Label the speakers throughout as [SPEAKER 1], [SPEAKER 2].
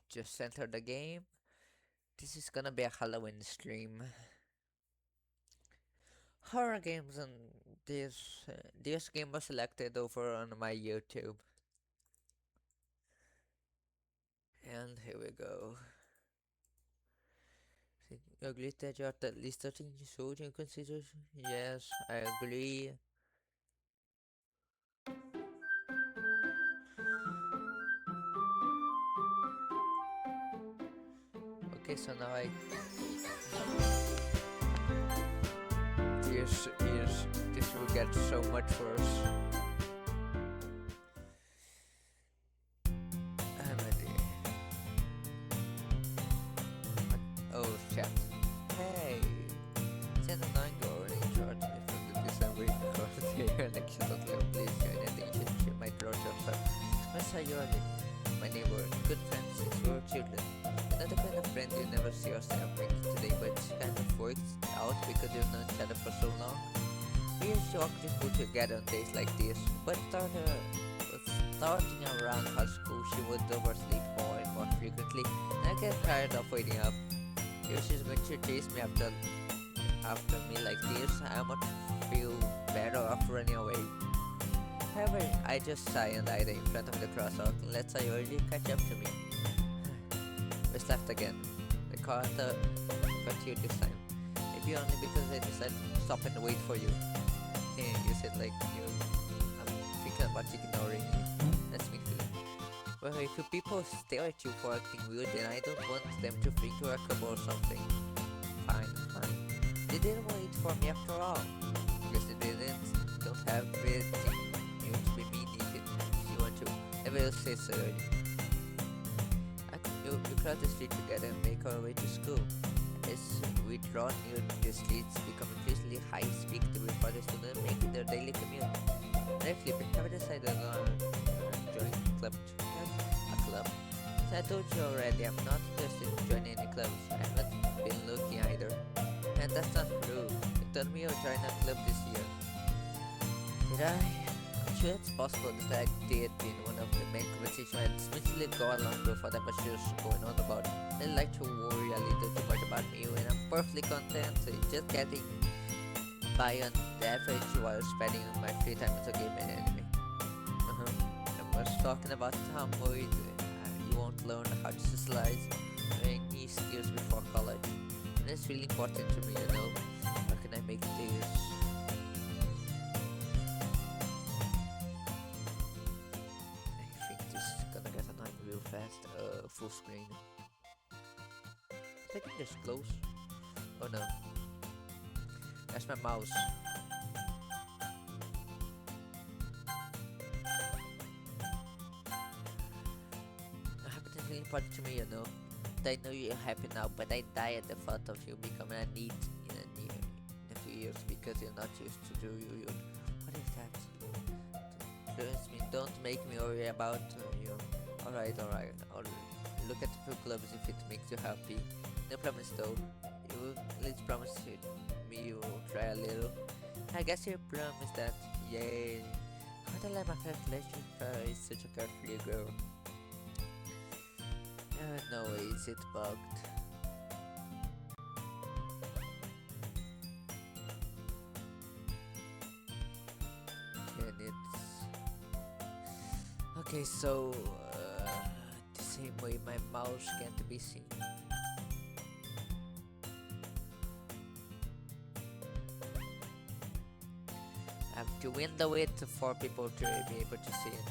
[SPEAKER 1] Just enter the game. This is gonna be a Halloween stream. Horror games and this game was selected over on my YouTube. And here we go. You agree that you are at least 13 years old in consideration? Yes, I agree. Okay, so now I... This will get so much worse. I'm ready. Oh, chat. Hey! Send a 9-go in charge from the December because the election of the please join attention to my growth yourself. Miss Ayori, my neighbor, good friends since we were children. Not the kind of friend you never see yourself making today, but kind of works out because you've known each other for so long. We used to walk to school together on days like this, but starting around high school, she would oversleep more and more frequently, and I get tired of waiting up. If she's going to chase me after me like this, I might feel better off running away. However, I just sigh and hide in front of the crosswalk and let Sayori catch up to me. We left again. The car continued this time. Maybe only because I decided to stop and wait for you. Hey, you said like I'm thinking about ignoring you. That's me feeling. Well, if people stare at you for acting weird, then I don't want them to think you're a couple or something. Fine, fine. They didn't wait for me after all. Guess they didn't. Don't have it. You to be mean if you want to. I will say so. We cross the street together and make our way to school. As we draw near the streets, become increasingly high speed before the students make their daily commute. Directly, we have decided on joining a club. As I told you already, I'm not interested in joining any clubs. I haven't been looking either. And that's not true. You told me you'll join a club this year. Did I? I'm sure it's possible that I did in one of the main conversations. I smoothly go along with what I was just going on about. I like to worry a little too much about me and I'm perfectly content just getting by on the average while spending my free time as a game and anime. I was talking about how I'm worried you won't learn how to socialize any skills before college. And it's really important to me, you know. How can I make this? I think this is gonna get annoying real fast. Full screen. I can just close. Oh no. That's my mouse. Happiness is really important to me, you know. I know you're happy now, but I die at the thought of you becoming a need in a few years because you're not used to do you. What is that? Trust me, don't make me worry about you. Alright. I'll look at the few clubs if it makes you happy. No promise though. You will at least promise me you will try a little. I guess you promise that. Yay. How do I like my first relationship is such a carefree girl. No way is it bugged. And it's... Okay, so... the same way my mouse can't be seen. I have to window it for people to be able to see it.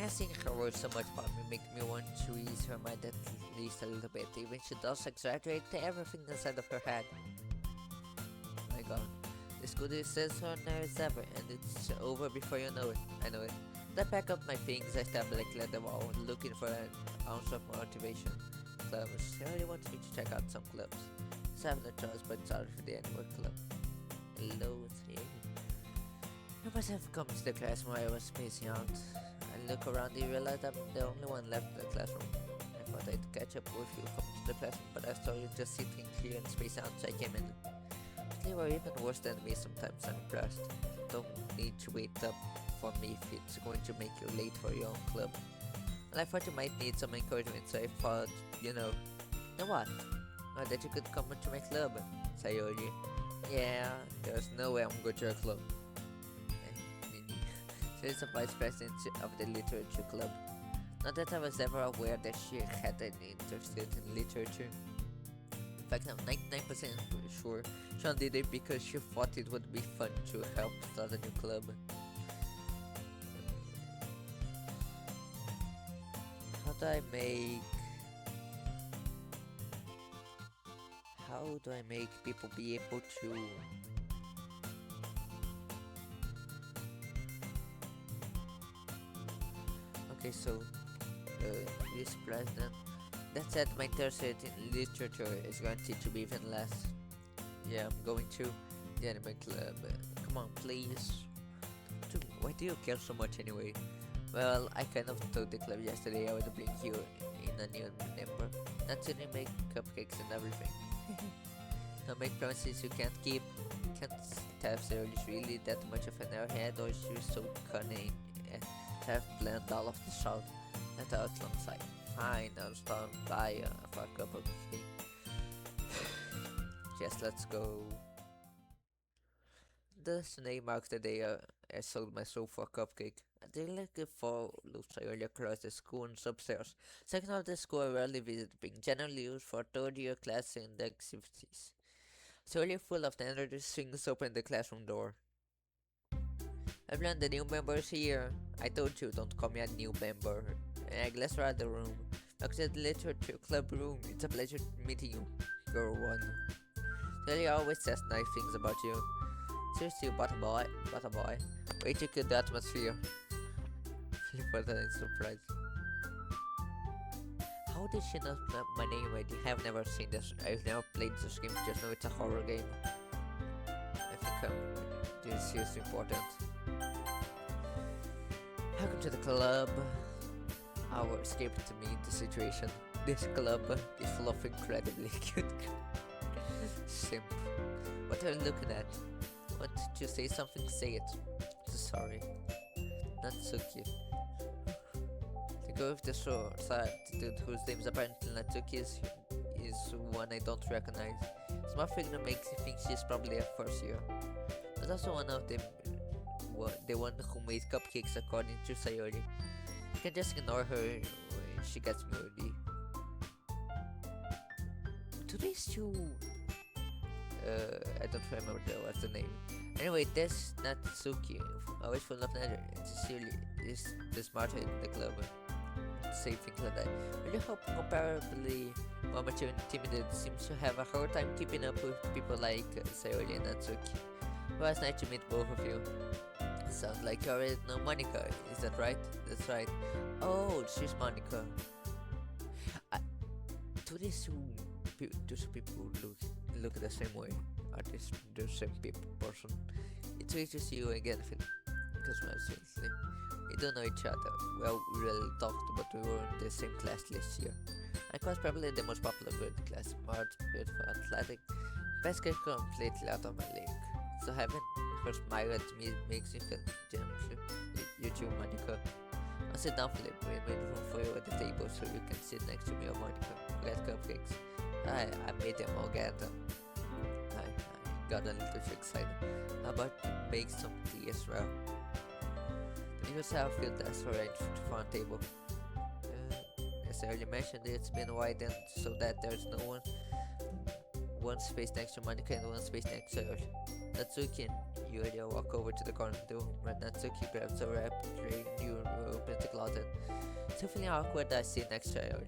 [SPEAKER 1] Asking her words so much about me makes me want to ease her mind at least a little bit, even she does exaggerate everything inside of her head. My god. This goodie says her nerves ever, and it's over before you know it. I know it. I pack up my things, I step like at the wall, looking for an ounce of motivation. Clubs. She really wants me to check out some clubs. I have no choice but to for the Anywhere Club. Hello, it's me. I must have come to the classroom where I was spacing out. I look around and realize I'm the only one left in the classroom. I thought I'd catch up with you coming to the classroom, but I saw you just sitting here and spaced out, so I came in. They were even worse than me sometimes, I'm impressed. Don't need to wait up for me if it's going to make you late for your own club. Well, I thought you might need some encouragement, so I thought, you know, you know what? That you could come to my club, Sayori. Yeah, there's no way I'm going to your club. Nini. She's the vice president of the literature club. Not that I was ever aware that she had an interest in literature. In fact, I'm 99% sure Sean did it because she thought it would be fun to help start a new club. How do I make... How do I make people be able to... Okay, so... this president... That said, my interest in literature is guaranteed to be even less. Yeah, I'm going to the anime club. Come on, please. Why do you care so much anyway? Well, I kind of told the club yesterday I would bring you in a new member. Not to make cupcakes and everything. Don't make promises you can't keep. Can't tell if Sarah is really that much of an airhead or is she so cunning to have planned all of this out at our alongside. Fine, I'll stop by for a cup of tea. Yes, let's go. Today marks the day I sold my soul for a cupcake. They like it follows early across the school and upstairs. Second of the school I rarely visit, being generally used for third year class and activities. So early full of the energy swings open the classroom door. Everyone, the new member is here. I told you, don't call me a new member. And I glanced around the room. Look at the literature club room. It's a pleasure meeting you, girl one. Sally always says nice things about you. Seriously, butter boy. Way to kill the atmosphere. Philip was in surprise. How did she not know my name? I have never seen this. I've never played this game, just know it's a horror game. I think this is important. Welcome to the club. Our escape to meet the situation. This club is full of incredibly cute simp. What are you looking at? Want to say something? Say it. Sorry. Not so cute. To go with the short dude whose name is apparently Natsuki is one I don't recognize. Small figure makes you think she's probably a first year. But also one of them, the one who made cupcakes according to Sayori. You can just ignore her when she gets moody. To these two... I don't remember what's the name. Anyway, this Natsuki, always full of energy, and sincerely is the smarter in the club. Say things like that. Really hope comparably more mature and timid seems to have a hard time keeping up with people like Sayori and Natsuki. Well, it's nice to meet both of you. Sounds like you already know Monica, is that right? That's right. Oh, she's Monica. Do these two people look the same way? Are they the same person? It's great to see you again, Phil. Because seriously, we don't know each other. Well, we really talked, but we were in the same class last year. I was probably the most popular girl in the class. Smart, beautiful, athletic. Basket completely out of my league. So having her smile at me makes me feel gently. You too, Monica. I'll sit down, Philip. We made room for you at the table so you can sit next to me or Monica. We got cupcakes. I made them all gather. I got a little too excited. How about you make some tea as well? Here's how I feel that's arranged for a table. As I already mentioned, it's been widened so that there's no one space next to Monica and one space next to her. Natsuki and Yuria walk over to the corner of the room where Natsuki grabs a wrap tray and you open the closet. So feeling awkward, I sit next to her.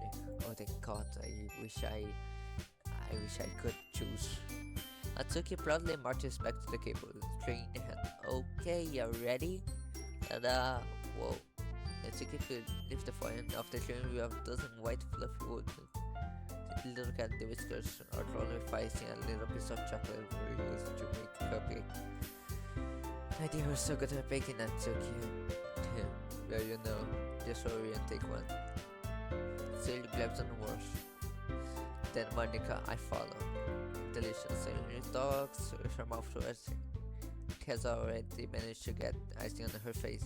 [SPEAKER 1] Oh thank God, I wish I could choose. Natsuki proudly marches back to the cable, tray in hand. Okay, you ready? Ta-da! Whoa. Natsuki could lift the foil off the tray with a dozen white fluffy wood. Look at the whiskers are only facing a little piece of chocolate we used to make a cupcake. My dear, we're so good at baking, Natsuki. Well, you know, just hurry and take one. Silly grabs on the wash. Then Monica, I follow. Delicious. Silly talks with her mouth towards it. Has already managed to get icing on her face.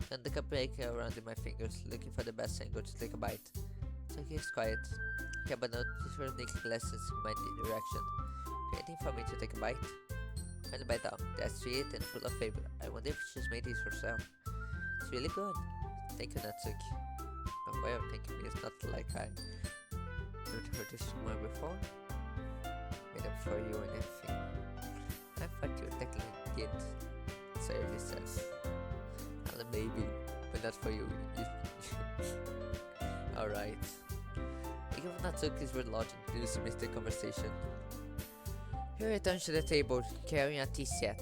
[SPEAKER 1] Then the cup break around in my fingers, looking for the best angle to take a bite. So he's quiet. Keba noticed her sneaking glasses in my direction, waiting for me to take a bite. And bite down. That's sweet and full of flavor. I wonder if she's made this herself. It's really good. Thank you, Natsuki. My way of thanking me is not like I heard this somewhere before. Made up for you and everything. I thought you technically did. Sayori says. Well, maybe, but not for you. Alright. I give Natsuki's word logic to do some mistake conversation. He returns to the table, carrying a tea set.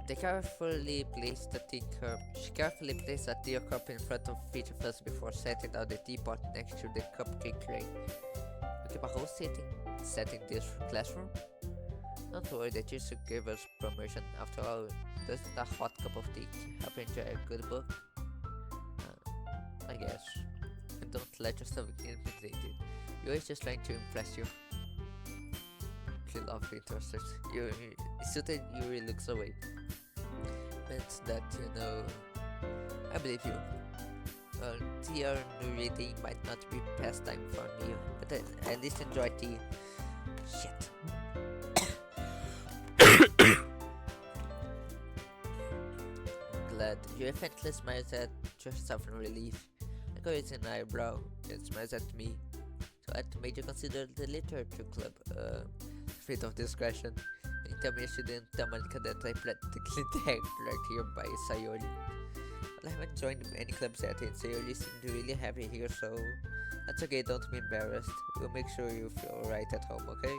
[SPEAKER 1] She carefully placed a tea cup in front of each of us before setting down the teapot next to the cupcake tray. You keep a whole setting this classroom? Don't worry, the teacher gave us promotion. After all, doesn't a hot cup of tea help you enjoy a good book? I guess. Don't let yourself get intimidated. You're always just trying to impress you. She laughed interested. Suited Yuri looks away. Meant that, I believe you. Well, tea or reading might not be pastime for me, but I at least enjoy tea. Shit. Glad. Your effortless smiles at yourself in relief. I raised an eyebrow and smiles at me. So I made you consider the literature club. Fit of discretion. And tell me I shouldn't tell Monica that I practically tagged right here by Sayori. Well, I haven't joined any clubs yet, and Sayori seemed really happy here, so that's okay, don't be embarrassed. We'll make sure you feel right at home, okay?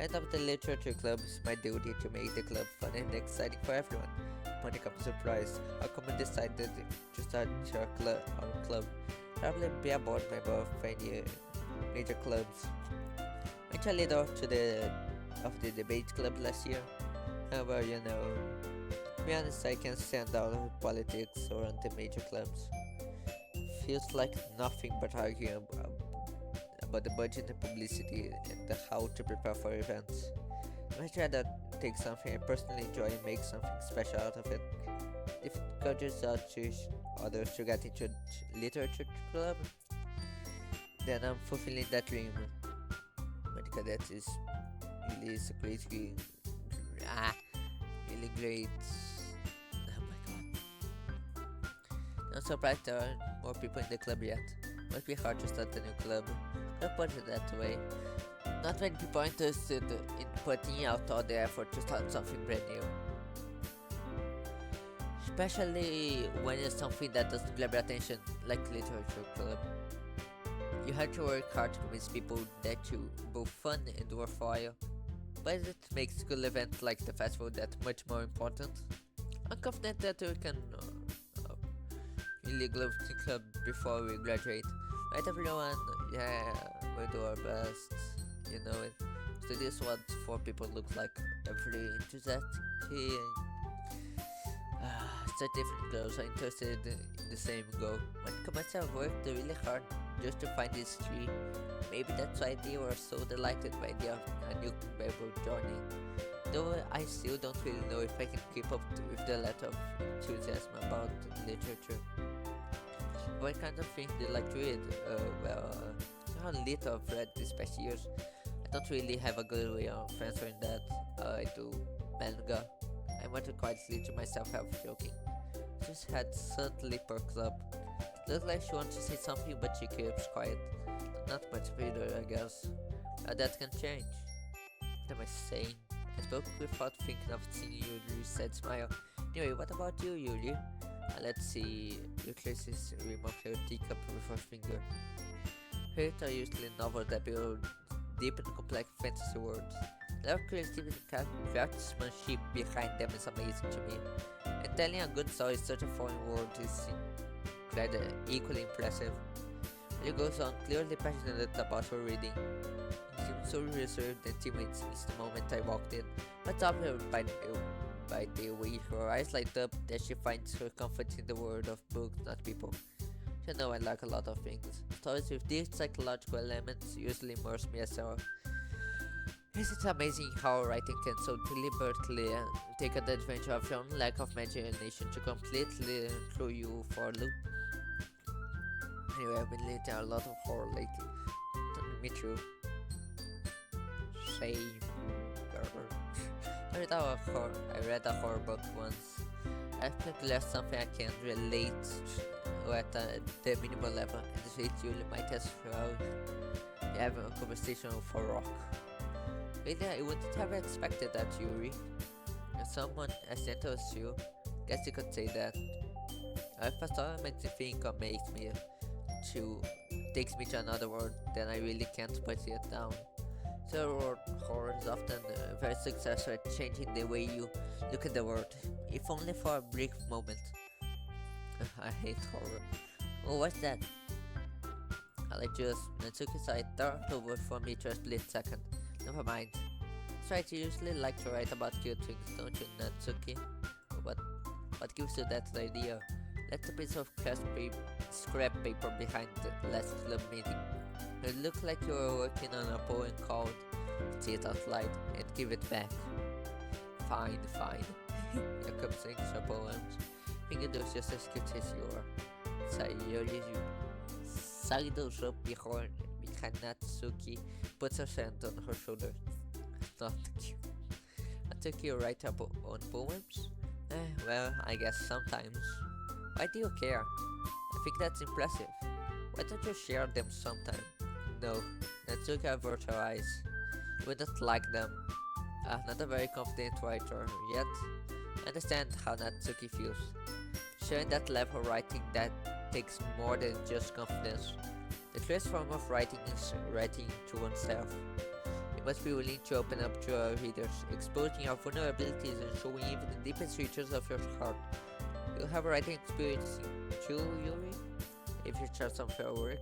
[SPEAKER 1] Head up the literature club is my duty to make the club fun and exciting for everyone. Monica was surprised. How come we decided to start our club? Probably be a board member of any major clubs. Went a leader of the debate club last year. Well, to be honest, I can't stand out with politics or on the major clubs. Feels like nothing but arguing about the budget and publicity and how to prepare for events. I'd rather take something I personally enjoy and make something special out of it. If it encourages others to get into a literature club, then I'm fulfilling that dream. Monica, that is really a great really great. Oh my god. I'm surprised there aren't more people in the club yet. Must be hard to start a new club. I'll put it that way. Not many people are interested in putting out all the effort to start something brand new. Especially when it's something that doesn't grab your attention, like literature club. You have to work hard to convince people that you both fun and worthwhile. But it makes a good event like the festival that much more important. I'm confident that we can really go to club before we graduate. Right, everyone? Yeah, we'll do our best. You know it. So this is what 4 people look like. Every enthusiastic such different girls are interested in the same goal. Monica must have worked really hard just to find these 3. Maybe that's why they were so delighted by the a new member joining. Though I still don't really know if I can keep up with the level of enthusiasm about literature. What kind of things do you like to read? How little I've read these past years. I don't really have a good way of answering that. I do manga. I muttered quietly to myself, half joking. Just had subtly perked up. Looks like she wants to say something, but she keeps quiet. Not much reader, I guess. That can change. What am I saying? I spoke without thinking of seeing Yuri said smile. Anyway, what about you, Yuri? Let's see. You traces rim of her teacup with her finger. Hers are usually novels that build deep and complex fantasy worlds. The creativity and craftsmanship behind them is amazing to me. And telling a good story in such a foreign world is equally impressive. She goes on, clearly passionate about her reading. She seemed so reserved and timid since the moment I walked in, but observed by the way her eyes light up that she finds her comfort in the world of books, not people. You know I like a lot of things. Stories with deep psychological elements usually immerse me as well. It's amazing how writing can so deliberately take advantage of your own lack of imagination to completely throw you for a loop. Anyway, I've been reading a lot of horror lately. Me too. Same. Girl. I read a horror book once. I think there's something I can relate to at the minimal level, and it you might as well have a conversation for rock. Really, I wouldn't have expected that, Yuri. If someone as gentle as you, guess you could say that. If a story makes me think or to takes me to another world, then I really can't put it down. So horror is often very successful at changing the way you look at the world, if only for a brief moment. I hate horror. Oh, what's that? I just Natsuki's eye turned over for me for a split second. Never mind. That's right, you usually like to write about cute things, don't you, Natsuki? What gives you that idea? Left a piece of scrap paper behind the last club meeting. It looked like you were working on a poem called Say It Out Loud and Give It Back. Fine. Jacob sings her poems. Think it was just as cute as you are. Sidles up behind Natsuki, puts her hand on her shoulder. Not cute. Natsuki write her own poems? Well, I guess sometimes. Why do you care? I think that's impressive. Why don't you share them sometime? No, Natsuki averts her eyes. You wouldn't like them. Not a very confident writer, yet I understand how Natsuki feels. Sharing that level of writing that takes more than just confidence. The truest form of writing is writing to oneself. You must be willing to open up to your readers, exposing your vulnerabilities and showing even the deepest features of your heart. You have a writing experience too, Yuri? If you share some of your work,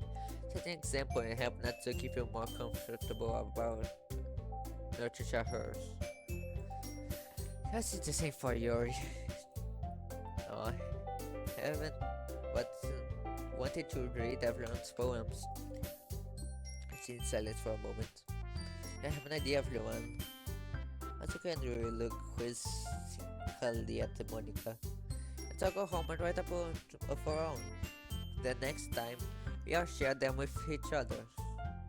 [SPEAKER 1] set an example and help Natsuki feel more comfortable about nurture hers. Guess it's the same for Yuri. Oh, I haven't wanted to read everyone's poems. I sit in silence for a moment. I have an idea, everyone. Natsuki and Yuri look quizzically at Monica. Let's all go home and write a poem of our own. The next time, we all share them with each other.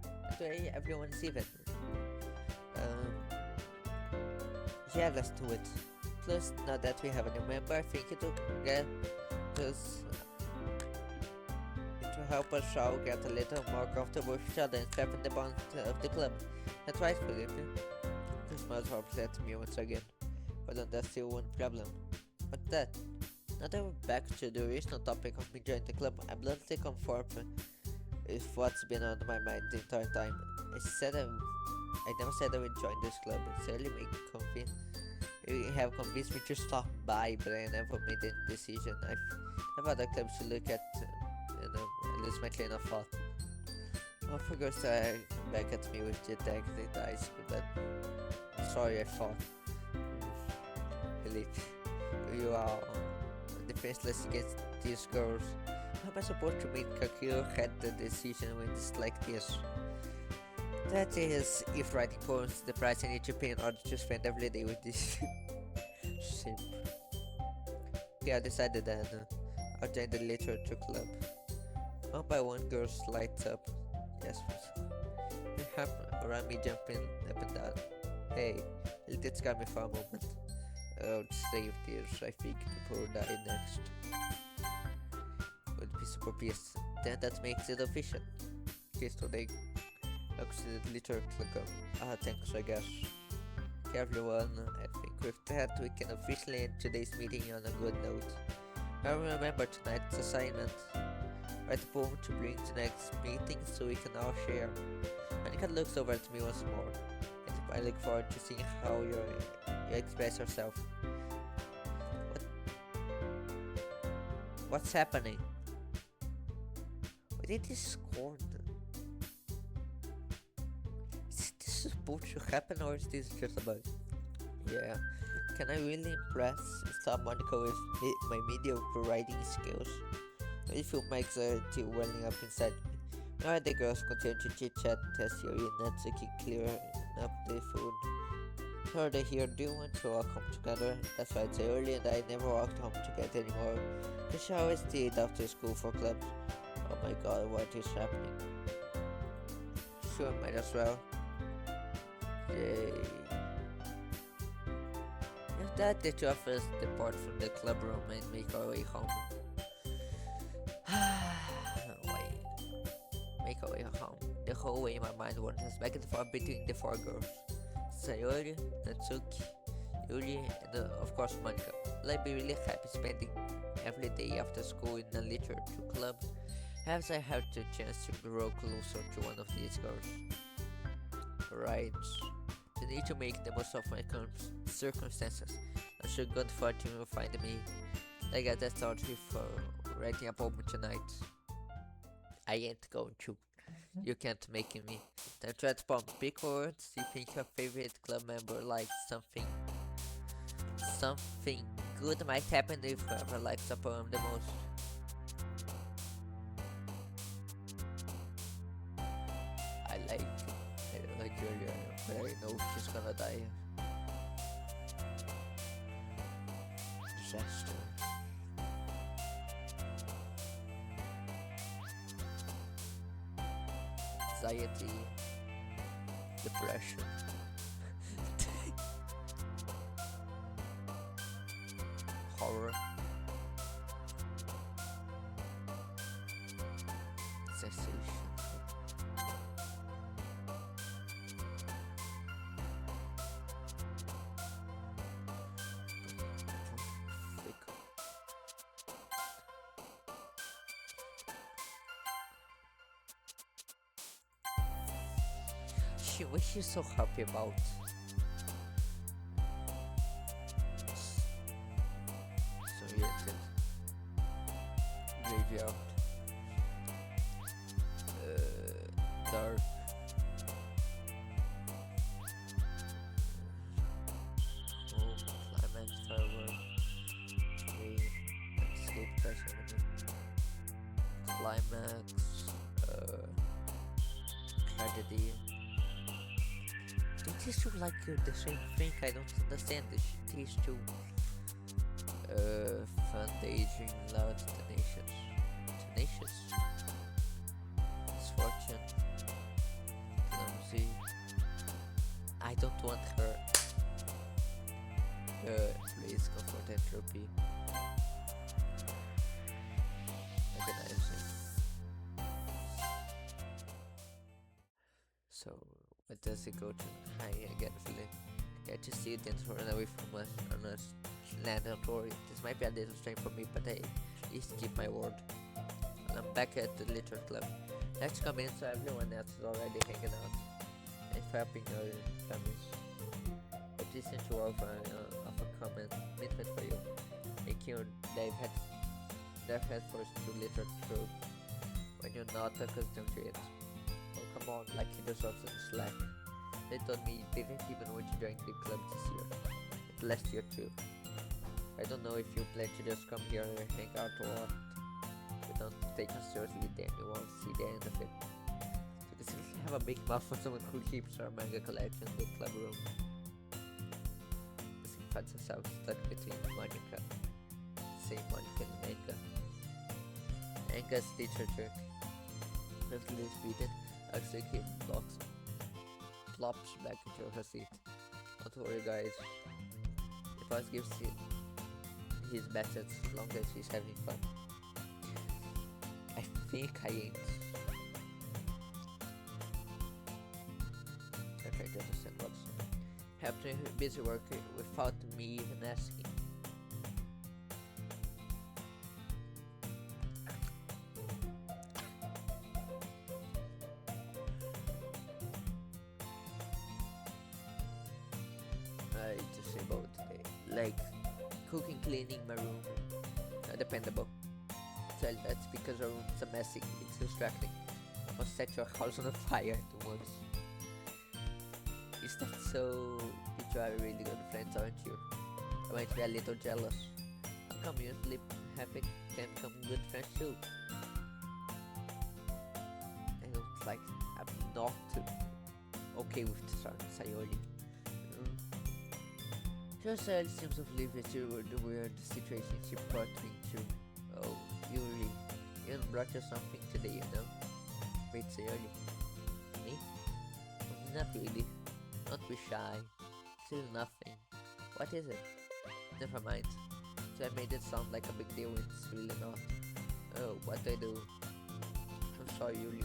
[SPEAKER 1] That way, everyone's even. Yeah, let's do it. Plus, now that we have a new member, I think it will help us all get a little more comfortable with each other and strengthen the bond of the club. That's right, Felipe. He smiles upset at me once again. But there's still one problem. What's that? Now that we're back to the original topic of me joining the club, I'm bluntly conformed with what's been on my mind the entire time. I never said I would join this club. It's really you have convinced me to stop by, but I never made any decision. I have other clubs to look at, I lose my train of thought. Of course, staring back at me with detected eyes, but I'm sorry, I thought. Philippe, you are defenseless against these girls. How am I supposed to make a clear-headed decision when it's like this? That is, if writing poems is the price I need to pay in order to spend every day with this simp. Okay, I decided that I'll join the literature club. One by one, girls light up. Yes, they have around me jumping up and down. Hey, let it scare me for a moment. I would save this, I think people will die next. Would be super pissed. Then that makes it official. Okay, so they looks to the literature club. Thanks, I guess. Okay, everyone, I think with that we can officially end today's meeting on a good note. I remember tonight's assignment. Write a poem to bring to next meeting so we can all share. Monica looks over at me once more, and I look forward to seeing how you express yourself. What's happening? Why did this scorn? Is this supposed to happen or is this just about? Yeah. Can I really impress Star Monica with my mediocre writing skills? I feel my anxiety welling up inside me. Now the girls continue to chit-chat as Yuri and Natsuki clear up the food. So they here, do you want to walk home together? That's why it's early and I never walked home together anymore. The shower is stayed after school for clubs. Oh my god, what is happening? Sure, might as well. Yay. If that, the two of us depart from the club room and make our way home. Wait. Make our way home. The whole way my mind wanders back and forth between the four girls. Sayori, Natsuki, Yuri, and of course Monica. Will I be really happy spending every day after school in a literature club? Perhaps I have the chance to grow closer to one of these girls. Right. I need to make the most of my circumstances. I'm sure good fortune will find me. I got that thought for writing a poem tonight. I ain't going to. You can't make me. Then try to poem. Pick words you think your favorite club member likes something. Something good might happen if whoever likes a poem the most. I don't like Julia, but I know she's gonna die. Disaster. Anxiety. Depression. Horror. Cessation. What she's so happy about? So irritated. Graveyard. Dark. Climax, firework. Dream. Escape, climax. Tragedy. These two like the same thing. I don't understand these two. Fun, daydream, loud, tenacious. Tenacious? Misfortune. Clumsy. I don't want her. Please, comfort, entropy. Organizing. So, what does it go to? I get a feeling. I just see it and run away from us on a land, don't worry. This might be a little strange for me, but I at least keep my word. And I'm back at the literature club. Let's come in so everyone else is already hanging out and fapping your families. But listen to offer of a common commitment for you. Making your dive head first to literature when you're not accustomed to it. Oh come on, like yourselves in Slack. They told me they didn't even want to join the club this year. But last year too. I don't know if you plan to just come here and hang out or what. But don't take us seriously then, you won't see the end of it. So you seriously have a big mouth for someone who keeps our manga collection in the club room. She finds herself stuck between Monica. Say Monica and manga. Manga's literature. Perfectly speeded, actually plops back into her seat. Don't worry guys, the boss gives his best as long as he's having fun. I think I ain't. Okay, just understand what's happening. Busy working without me even asking. To say about today, like cooking, cleaning my room, dependable. So that's because our room's a messy, it's distracting. I must set your house on fire at once. Is that so? You two are really good friends, aren't you? I might be a little jealous. How come you sleep happy can become good friends too? I don't like, I'm not okay with the sun, Sayori. Josel seems oblivious to the weird situation she put me into. Oh, Yuri, you brought you something today, you know? Wait, Sayori. Me? Not really. Don't be shy. Still nothing. What is it? Never mind. So I made it sound like a big deal when it's really not. Oh, what do I do? I'm sorry, Yuri.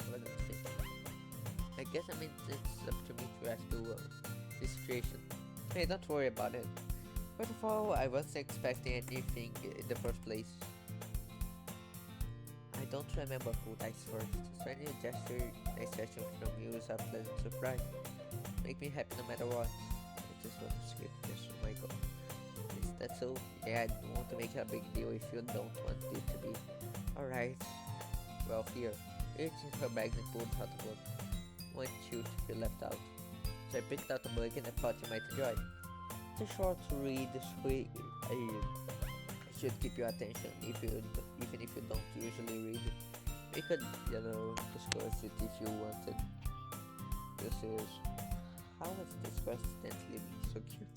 [SPEAKER 1] I wasn't thinking. I guess it's up to me to ask you the situation. Hey, don't worry about it. First of all, I wasn't expecting anything in the first place. I don't remember who dies first, so any nice gesture from you is a pleasant surprise. Make me happy no matter what. I just want to skip this, oh my god. Is that so? Yeah, I don't want to make a big deal if you don't want it to be. Alright. Well, here. Reached in her bag and pulled out a book. One shoot to be left out. So I picked out a book and I thought you might enjoy. It's a short read, so it should keep your attention even if you don't usually read. We could, discuss it if you wanted. This is how has this coincidentally been so cute?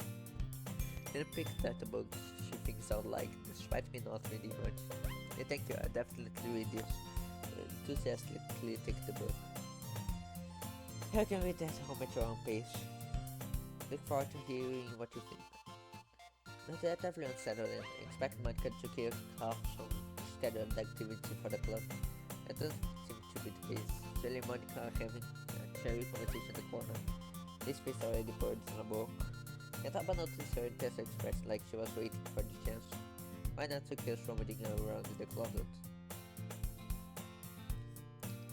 [SPEAKER 1] Then I picked out a book she thinks I'll like, despite me not reading much. Yeah, thank you, I definitely read this. Enthusiastically take the book. You can read that home at your own pace. Look forward to hearing what you think. Now that everyone's settled in, expect Monica to kick off some scheduled activity for the club. That doesn't seem to be the case. Jelly and Monica are having a cherry conversation in the corner. This face already poured in a book. Yataba noticed her intense expression like she was waiting for the chance. Why not to kiss rummaging around in the closet?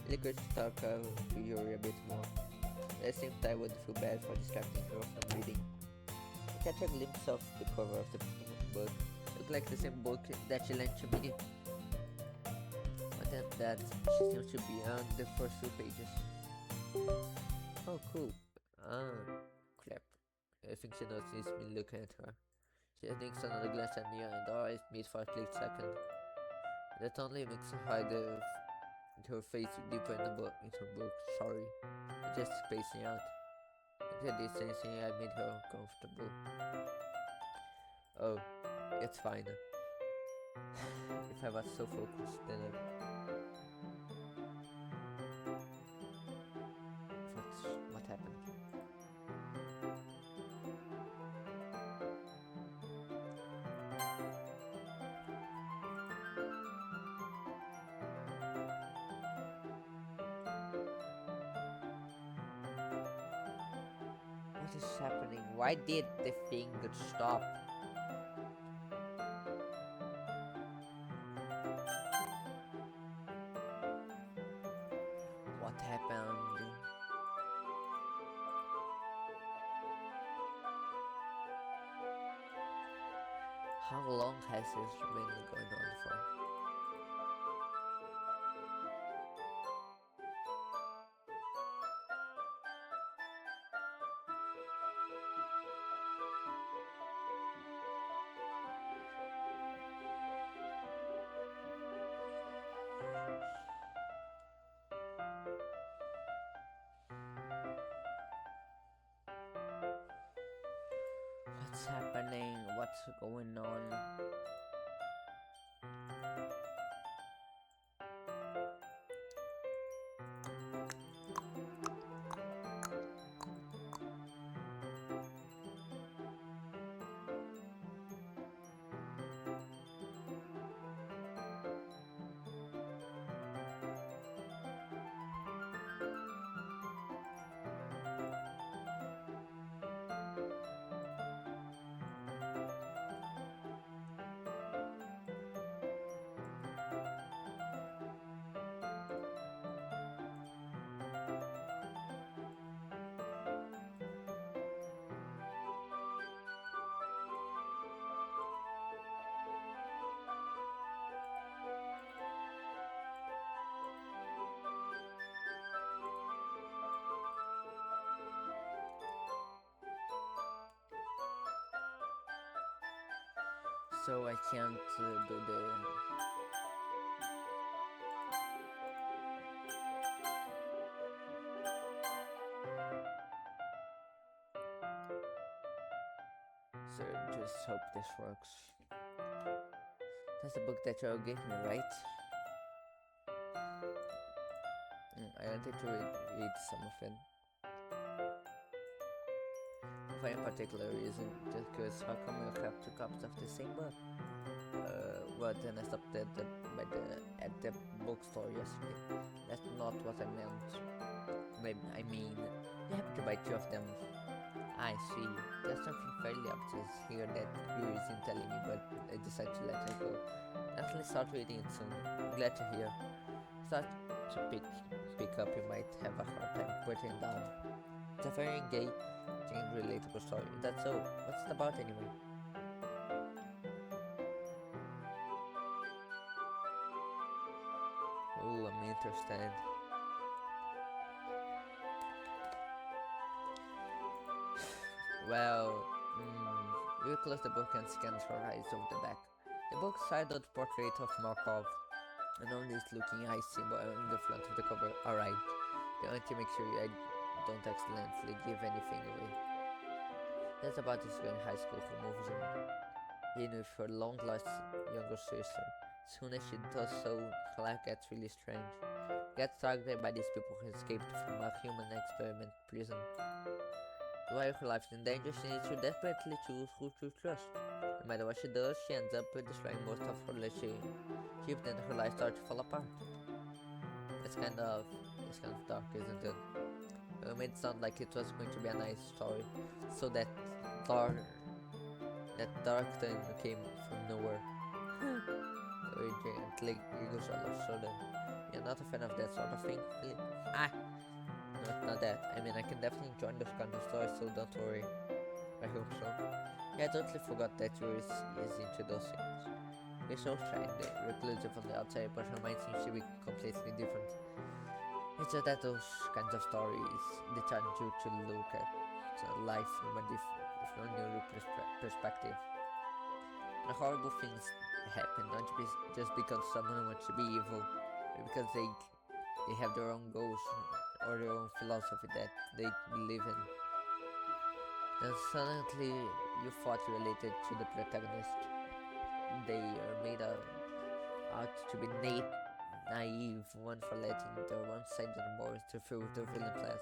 [SPEAKER 1] Really good to talk to Yuri a bit more. At the same time, I would feel bad for distracting her from reading. I catch a glimpse of the cover of the book. Looked like the same book that she lent to me. But then that she seems to be on the first few pages. Oh, cool. Crap. I think she noticed me looking at her. She thinks another glance at me and our eyes meet for a split second. That only makes her hide her face deeper in her book. Sorry. Just spacing out. At the distance, I made her uncomfortable. Oh, it's fine. If I was so focused, then what happened? What is happening? Why did the thing stop? What happened? How long has this been going on for? What's happening? What's going on? So I can't do the... So just hope this works. That's the book that you gave me, right? I wanted to read some of it. For any particular reason, just because how come you have two copies of the same book? Well, then I stopped at the bookstore yesterday. That's not what I meant. Maybe I mean, you have to buy two of them. I see. There's something fairly obvious here that you isn't telling me, but I decided to let it go. Definitely start reading it soon. Glad to hear. Start to pick up, you might have a hard time putting it down. It's a very engaging and relatable story. That's so. What's it about anyway? Oh, I'm interested. Well, we close the book and scan her eyes over the back. The book's titled Portrait of Markov. And on this looking eye symbol on the front of the cover. Alright. The only to make sure I don't accidentally give anything away. That's about this girl in high school who moves in with her long lost younger sister. Soon as she does so, her life gets really strange. Gets targeted by these people who escaped from a human experiment prison. While her life is in danger, she needs to desperately choose who to trust. No matter what she does, she ends up destroying most of her relationship, then her life starts to fall apart. It's kind of dark, isn't it? It made it sound like it was going to be a nice story, so that dark thing came from nowhere. Very gently giggles all of a sudden. You're not a fan of that sort of thing, Philip? Not that. I mean, I can definitely enjoy those kind of stories, so don't worry. I hope so. Yeah, I totally forgot that yours is into those things. You're so shy and reclusive on the outside, but her mind seems to be completely different. It's just that those kinds of stories, they challenge you to look at life from a new perspective. And horrible things happen, not just because someone wants to be evil, but because they have their own goals or their own philosophy that they believe in. Then suddenly you thought related to the protagonist. They are made out to be naive, one for letting their one-sided boys to fill their villain class.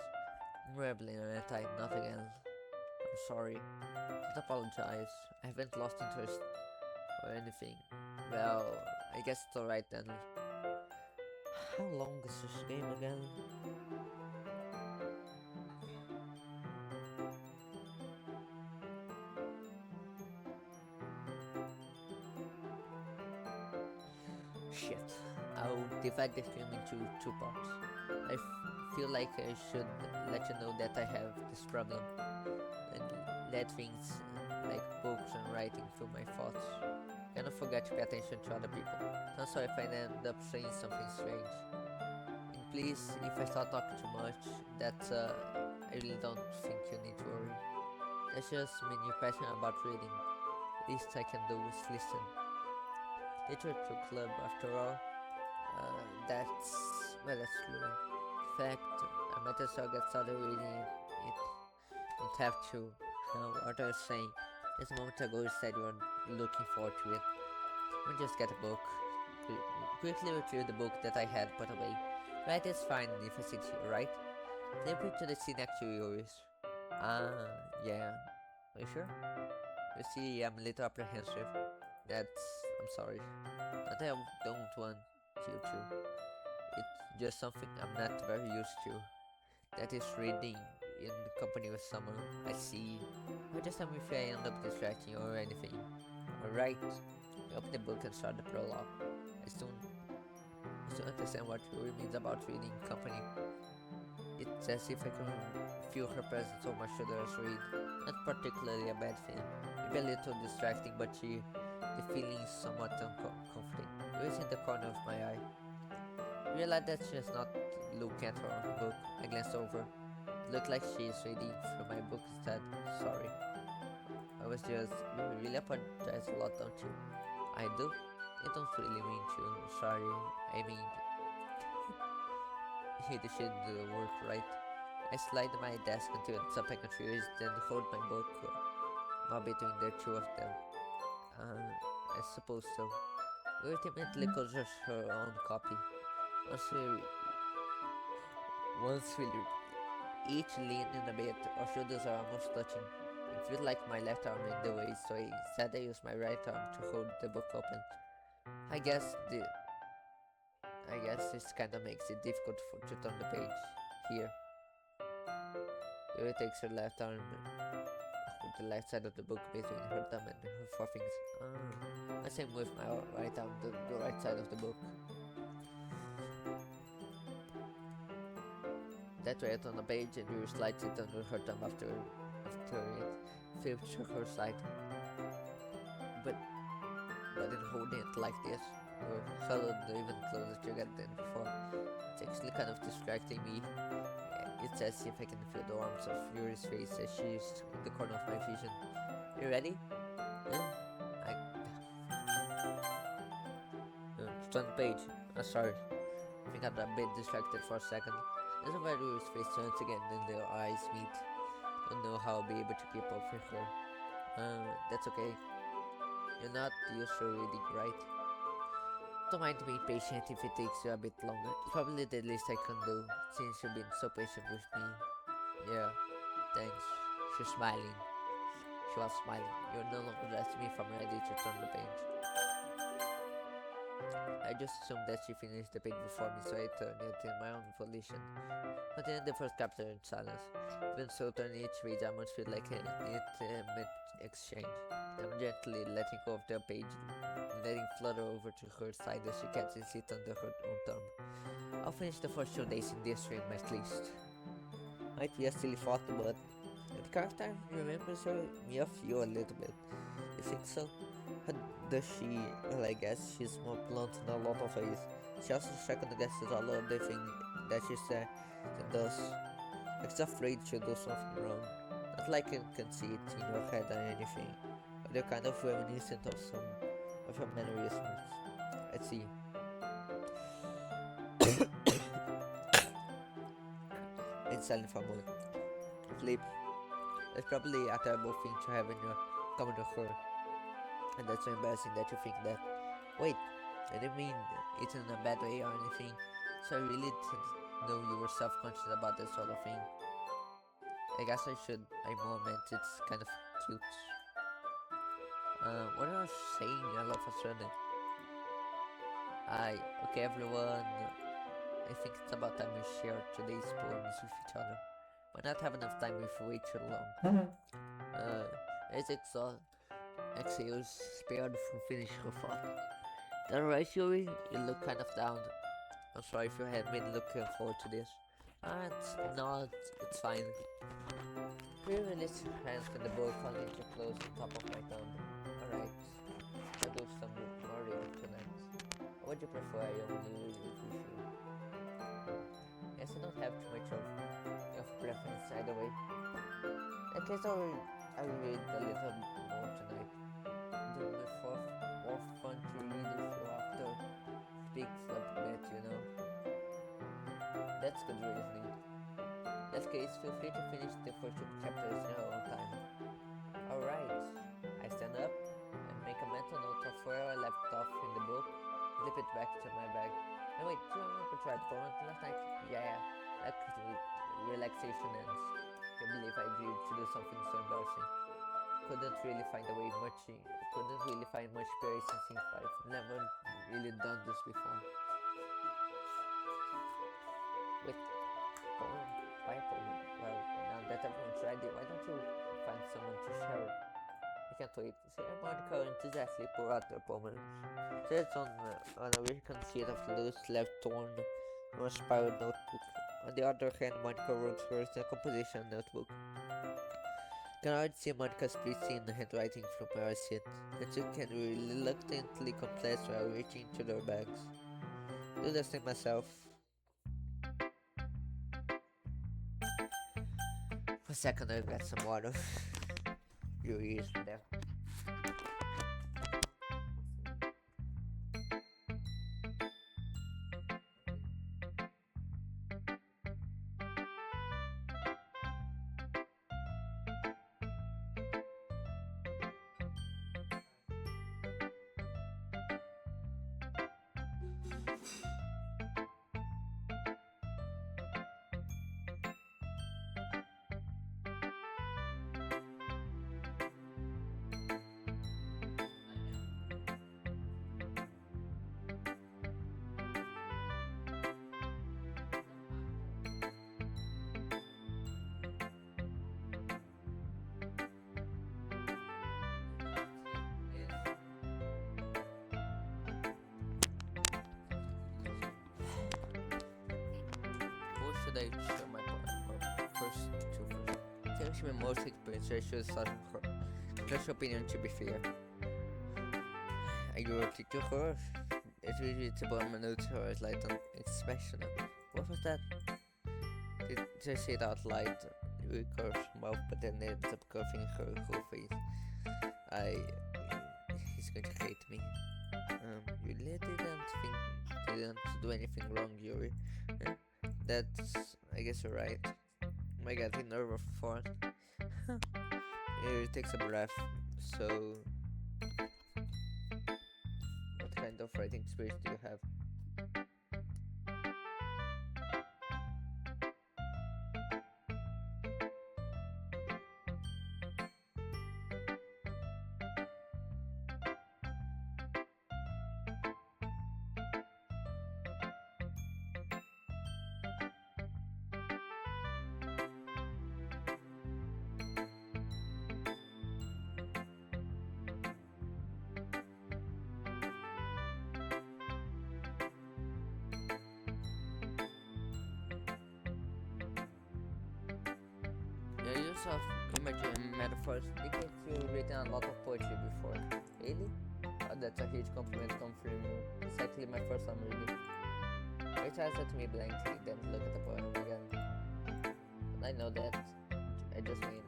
[SPEAKER 1] I'm rebelling on a tide, not again. I'm sorry. Don't apologize. I haven't lost interest or anything. Well, I guess it's alright then. How long is this game again? Shit. I'll divide the film into two parts. I feel like I should let you know that I have this problem and let things like books and writing fill my thoughts. Cannot forget to pay attention to other people. I'm sorry if I end up saying something strange. And please, if I start talking too much, that's I really don't think you need to worry. That's just mean you're passionate about reading. Least I can do is listen. Literature club, after all. That's true. In fact, I might as well get started reading it. Don't have to. What I was saying. Just a moment ago you said you were looking forward to it. Let me just get a book. Quickly retrieve the book that I had put away. Right, it's fine if I sit here, right? Flip it to the seat next to yours. Yeah. Are you sure? You see, I'm a little apprehensive. I'm sorry. But I don't want you to. It's just something I'm not very used to. That is reading in company with someone. I see. But just tell me if I end up distracting you or anything. Alright. I open the book and start the prologue. I soon understand what Yuri means about reading company. It's as if I can feel her presence on my shoulder as read. Not particularly a bad thing. Maybe a little distracting, but the feeling is somewhat uncomforting. It was in the corner of my eye. I realized that she does not look at her own book. I glanced over. It looked like she is reading from my book instead. Sorry. I was just... You really apologize a lot, don't you? I do? I don't really mean to. Sorry. I mean... He should work right. I slide my desk until it's up I can then hold my book between the two of them. I suppose so. We ultimately causes her own copy. Once we each lean in a bit, our shoulders are almost touching. It feels like my left arm in the way, so instead I use my right arm to hold the book open. I guess this kinda makes it difficult to turn the page. Here. Yuri takes her left arm with the left side of the book between her thumb and her forefingers. The same with my right arm, the right side of the book. That way I turn the page and Yuri slides it under her thumb after it flips to her side. But in holding it like this, we're huddled even closer together than before. It's actually kind of distracting me. It's as if I can feel the warmth of Yuri's face as she's in the corner of my vision. You ready? Turn the page. Sorry. I got a bit distracted for a second. As of Yuri's face turns again and their eyes meet. Don't know how I'll be able to keep up with her. That's okay. You're not used to reading, right? Don't mind being patient if it takes you a bit longer. It's probably the least I can do, since you've been so patient with me. Yeah, thanks. She's smiling. She was smiling. You're no longer asking me if I'm ready to turn the page. I just assumed that she finished the page before me, so I turned it in my own volition. Continuing the first chapter in silence. Even so, turning each page, I must feel like an intimate exchange. I'm gently letting go of the page, letting flutter over to her side as she catches it under her own thumb. I'll finish the first 2 days in this stream at least. Might be a silly thought, but the character remembers me of you a little bit. You think so? Does she? Well, I guess she's more blunt in a lot of ways. She also second guesses a lot of the things that she says and does. Like she's afraid she'll do something wrong. Not like you can see it in your head or anything. But you're kind of reminiscent of some of her mannerisms. I see. It's silent for a moment. Flip. It's probably a terrible thing to have in your common with her. And that's so embarrassing that you think that. Wait, I didn't mean it in a bad way or anything. So I really didn't know you were self-conscious about that sort of thing. I guess I should. I more meant it's kind of cute. What I was saying all of a sudden. Okay everyone. I think it's about time we share today's poems with each other. Why not have enough time if we wait too long? As exhales spared from finishing her thought. That right, Yuri? You look kind of down. I'm sorry if you had been looking forward to this. It's fine. Pre-release your hands from the book, holding it close on top of my thumb. Alright, I'll do some more reading tonight. Or would you prefer I only read with you? Guess I don't have too much of preference either way. At least I'll read a little more tonight. Do the more fun to read if you have to picks up a bit, you know. That's good reasoning. In that case, feel free to finish the first 2 chapters in your own time. Alright, I stand up and make a mental note of where I left off in the book, flip it back to my bag. And wait, do you remember tried for one last night? Yeah, that relaxation ends. Can't believe I agreed to do something so embarrassing. Couldn't really find much patience since I've never really done this before. Wait, poem? Why a poem? Well, now that everyone's ready, why don't you find someone to share it? I can't wait. See, Monica enthusiastically pour out the poem. Sits on a vacant sheet of loose left torn or spiral notebook. On the other hand, Monica wrote first a composition notebook. Can already see Monica's pristine handwriting from where I sit. The two can reluctantly complex while reaching into their bags. Do the same myself. For a second, I've got some water. Your ears there. What should I share my first two first? It's actually my most experience, so I should start with her. First opinion to be fair. I grew up to horror. It's really it's about my notes horror like an expression. What was that? Did I say it out loud? We curve mouth, but then ends up curving her whole face. He's going to hate me. You really didn't do anything wrong, Yuri. That's, I guess you're right. Oh my god, he never fought. Yuri takes a breath. So, what kind of writing experience do you have? Yeah, use of imagery metaphors indicates you've written a lot of poetry before. Really? Oh, that's a huge compliment come from you. It's actually my first time reading. Rich eyes at me blankly, then look at the poem again. I know that. I just mean,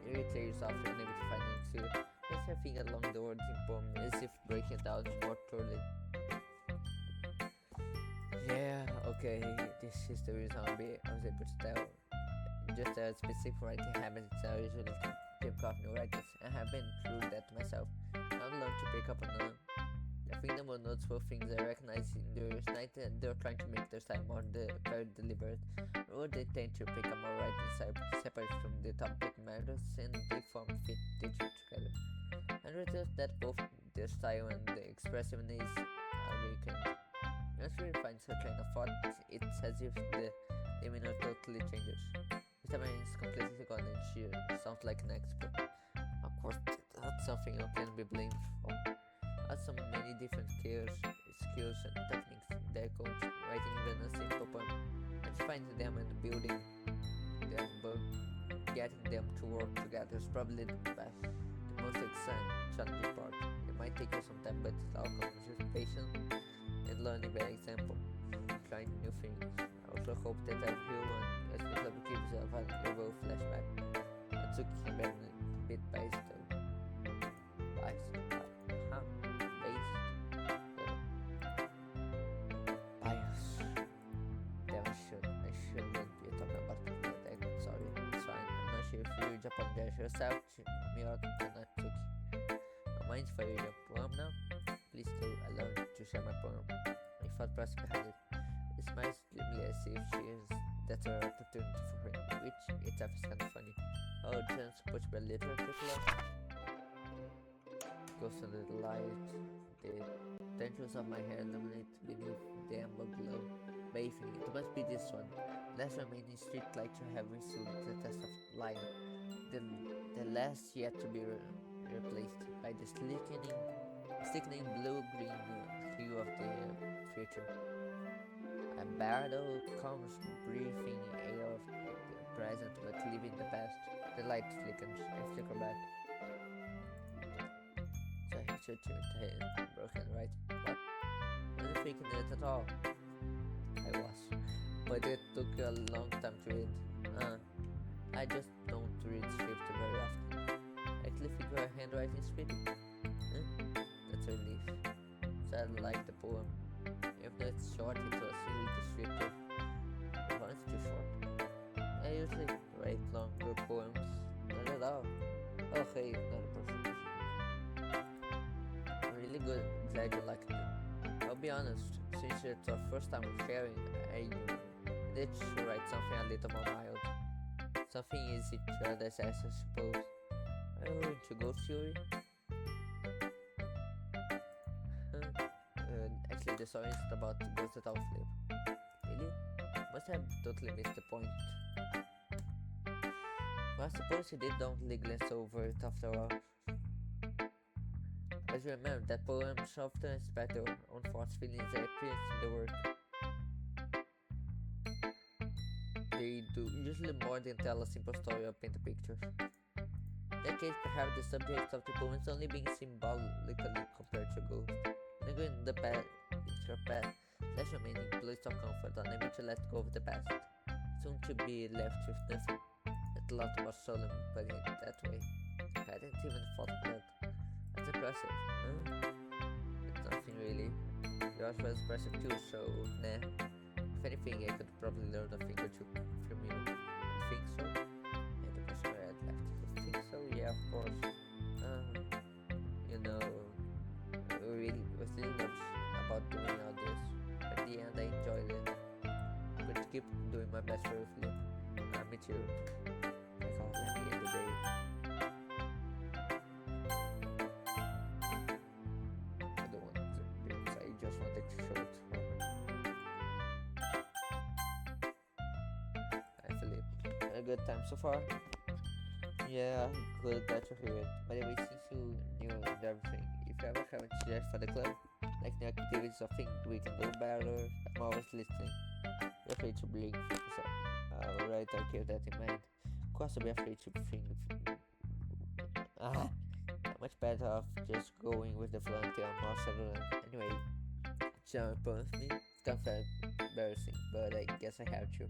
[SPEAKER 1] you clear yourself your negative findings too. Place your finger along the words in poem as if breaking it down more thoroughly. Yeah, okay, this is the reason I was able to tell. Just a specific writing habits I usually keep off new writers. I have been through that myself. I've learned to pick up on I think the more noticeable things I recognize in their night they're trying to make their style more very deliberate, or they tend to pick up more writing separate from the topic matters and they form fit together. And notice that both their style and the expressiveness are recurrent. Once we find a train of thought, it's as if the demeanor totally changes. Mr. Man is completely gone and she sounds like an expert. Of course, that's something you can be blamed for. As so many different skills and techniques that coach writing even a simple poem. And finding them and building them, but getting them to work together is probably the most exciting, challenging part. It might take you some time, but it all comes with patience and learning by example, trying new things. I also hope that everyone gives a valuable flashback and took him a bit based. Bias. Damn, I shouldn't be talking about that. Sorry, it's fine. I'm not sure if you apologize yourself to me or not took. No mind if I read your poem now? Please do allow me to share my poem. My thought process behind it. It smiles grimly as if she is that's her opportunity for her, which itself is kind of funny. Oh, chance to push by literature club. Goes under the light. The tendrils of my hair illuminate beneath the amber glow. Bathing, it must be this one. Last remaining street light to have withstood the test of light. The last yet to be replaced by the sickening blue-green hue of the future. A battle comes breathing air of the present but leaving the past. The light flickers. I flicker back. So I should turn to him, broken right. What? Wasn't thinking it at all. I was. But it took a long time to read. I just don't read script very often. I actually think your handwriting is pretty. That's a relief. So I like the poem. If that's short, it was really descriptive. But it's too short. I usually write longer poems. Not at all. Oh hey, another person. Really good. Glad you liked it. I'll be honest, since it's our first time sharing, I need to write something a little more mild. Something easy to understand, I suppose. Are you into ghost theory? Actually, the song isn't about ghosts at all, Flip. Really? Must have totally missed the point. Well, I suppose he did only glance over it after all. As you remember, that poem often inspired your own thoughts, feelings, and experience in the work. They do usually more than tell a simple story or paint a picture. In that case, perhaps the subject of the poem is only being symbolically compared to a ghost. Lingering in the past, it's your past, left remaining place of comfort, unable to let go of the past, soon to be left with nothing. That lot was solemn, putting it that way. I hadn't even thought of that. That's impressive, huh? It's nothing really. Yours was impressive too, so nah. If anything, I could probably learn a thing or two from you. You think so? And the person had left. You think so? Yeah, of course. You know, was really nervous about doing all this. But in the end, I enjoyed it. I'm going to keep doing my best for you, Philip. Me too. That's all. Let me end the day. I don't want to because I just wanted to show it for me. Hi, Philip. A good time so far? Yeah, good, glad to hear it. By the way, since you knew everything, if you ever have a suggestion for the club, like new activities or things we can do better, I'm always listening. Be afraid to bring things up. Alright, I'll keep that in mind. Of course, I'll be afraid to think. Not much better off just going with the flow until I'm more settled. Anyway, jump with me. It's kind of embarrassing, but I guess I have to.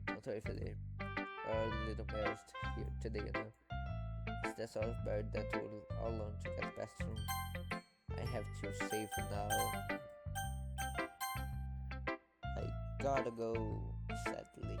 [SPEAKER 1] Don't worry, Philip. A little embarrassed here today, you know. It's that sort of bird that will all alone to get past through. I have to save now. I gotta go, sadly.